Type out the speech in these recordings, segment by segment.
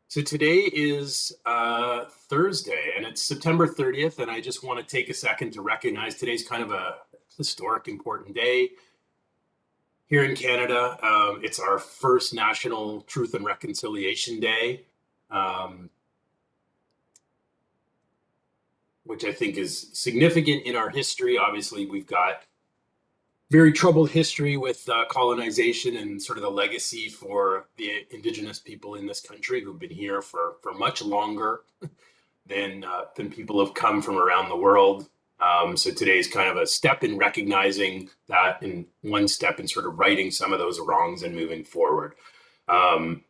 So today is Thursday, and it's September 30th, and I just want to take a second to recognize today's kind of a historic, important day here in Canada. It's our first National Truth and Reconciliation Day, um, which I think is significant in our history. Obviously, we've got very troubled history with colonization and sort of the legacy for the Indigenous people in this country who've been here for much longer than people have come from around the world. So today is kind of a step in recognizing that, and one step in sort of righting some of those wrongs and moving forward. Um,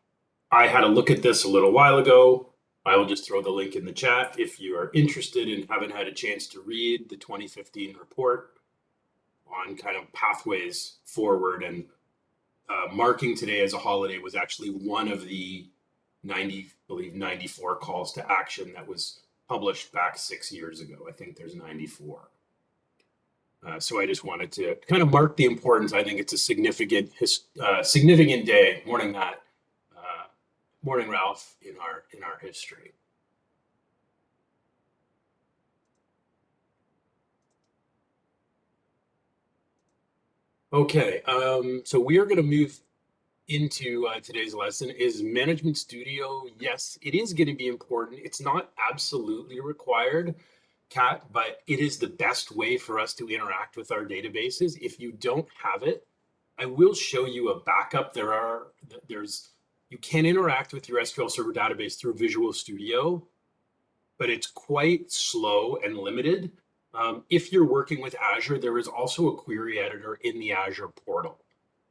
I had a look at this a little while ago. I will just throw the link in the chat if you are interested and haven't had a chance to read the 2015 report on kind of pathways forward. And marking today as a holiday was actually one of the 94 calls to action that was published back 6 years ago. I think there's 94. So I just wanted to kind of mark the importance. I think it's a significant day. Morning, Matt. Morning, Ralph. In our history. Okay, so we are going to move into today's lesson. Is Management Studio? Yes, it is going to be important. It's not absolutely required, Kat, but it is the best way for us to interact with our databases. If you don't have it, I will show you a backup. You can interact with your SQL Server database through Visual Studio, but it's quite slow and limited. If you're working with Azure, there is also a query editor in the Azure portal.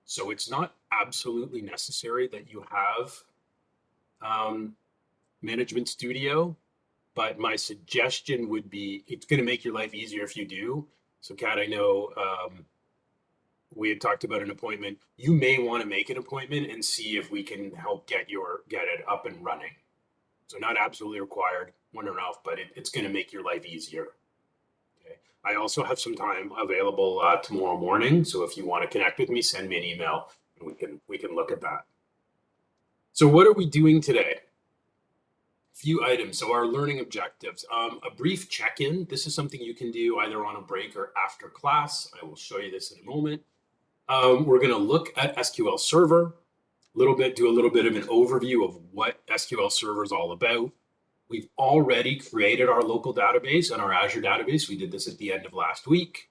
So it's not absolutely necessary that you have Management Studio, but my suggestion would be, it's going to make your life easier if you do. So Kat, I know we had talked about an appointment. You may want to make an appointment and see if we can help get it up and running. So not absolutely required, wondering Ralph, but it's going to make your life easier. Okay. I also have some time available tomorrow morning. So if you want to connect with me, send me an email and we can look at that. So what are we doing today? Few items. So our learning objectives, a brief check-in. This is something you can do either on a break or after class. I will show you this in a moment. We're going to look at SQL Server, do a little bit of an overview of what SQL Server is all about. We've already created our local database and our Azure database. We did this at the end of last week.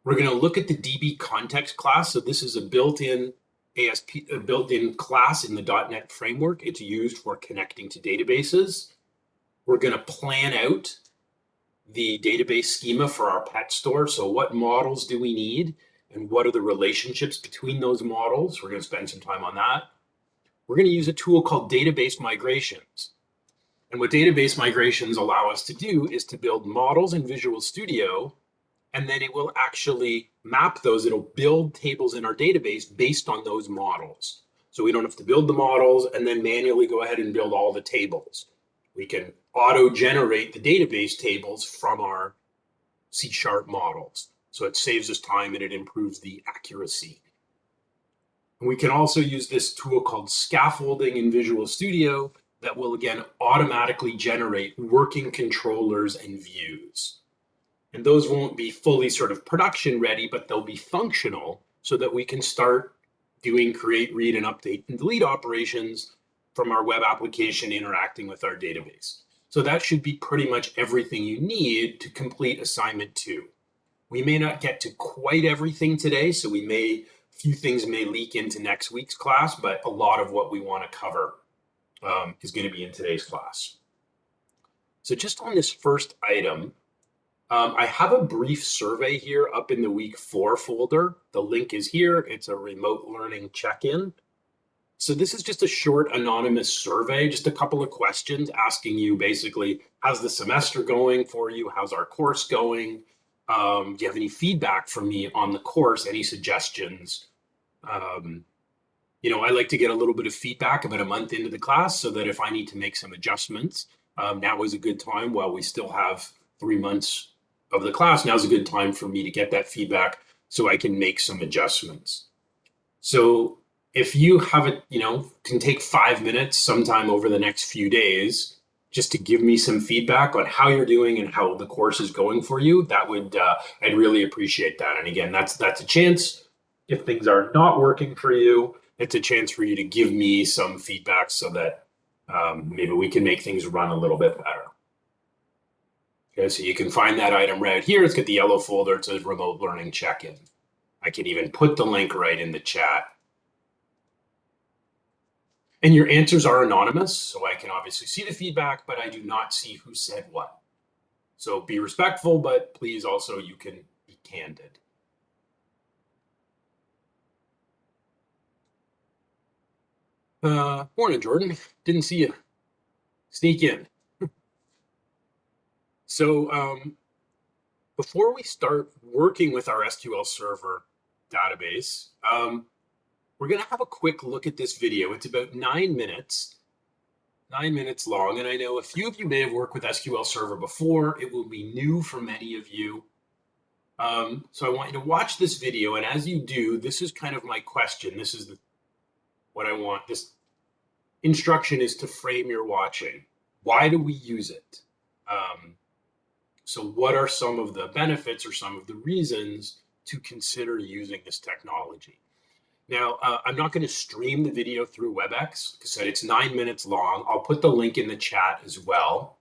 We're going to look at the DB context class. So this is a built-in class in the .NET framework. It's used for connecting to databases. We're going to plan out the database schema for our pet store. So what models do we need and what are the relationships between those models? We're going to spend some time on that. We're going to use a tool called database migrations. And what database migrations allow us to do is to build models in Visual Studio, and then it will actually map those. It'll build tables in our database based on those models. So we don't have to build the models and then manually go ahead and build all the tables. We can auto-generate the database tables from our C# models. So it saves us time and it improves the accuracy. And we can also use this tool called scaffolding in Visual Studio that will, again, automatically generate working controllers and views. And those won't be fully sort of production ready, but they'll be functional so that we can start doing create, read, and update and delete operations from our web application interacting with our database. So that should be pretty much everything you need to complete assignment 2. We may not get to quite everything today, so a few things may leak into next week's class, but a lot of what we want to cover is going to be in today's class. So just on this first item, I have a brief survey here up in the week 4 folder. The link is here. It's a remote learning check-in. So this is just a short anonymous survey, just a couple of questions asking you basically, how's the semester going for you? How's our course going? Do you have any feedback from me on the course? Any suggestions? I like to get a little bit of feedback about a month into the class so that if I need to make some adjustments, now is a good time while we still have 3 months of the class. Now's a good time for me to get that feedback so I can make some adjustments. So if you have it, can take 5 minutes sometime over the next few days just to give me some feedback on how you're doing and how the course is going for you, that would I'd really appreciate that. And again, that's a chance. If things are not working for you, it's a chance for you to give me some feedback so that maybe we can make things run a little bit better. Okay, so you can find that item right here. It's got the yellow folder. It says remote learning check-in. I can even put the link right in the chat. And your answers are anonymous, so I can obviously see the feedback, but I do not see who said what. So be respectful, but please also, you can be candid. Morning, Jordan. Didn't see you sneak in. So before we start working with our SQL Server database, we're going to have a quick look at this video. It's about 9 minutes long. And I know a few of you may have worked with SQL Server before. It will be new for many of you. So I want you to watch this video. And as you do, this is kind of my question. This is what I want. This instruction is to frame your watching. Why do we use it? So what are some of the benefits or some of the reasons to consider using this technology? Now, I'm not going to stream the video through WebEx. Like I said, it's 9 minutes long. I'll put the link in the chat as well.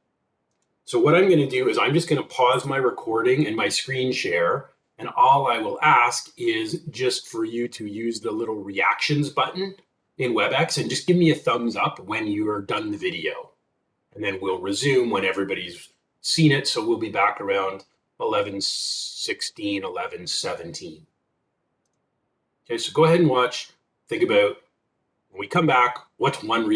So what I'm going to do is I'm just going to pause my recording and my screen share. And all I will ask is just for you to use the little reactions button in WebEx and just give me a thumbs up when you are done the video. And then we'll resume when everybody's seen it. So we'll be back around 11:16, 11:17. Okay, so go ahead and watch. Think about, when we come back, what's one reason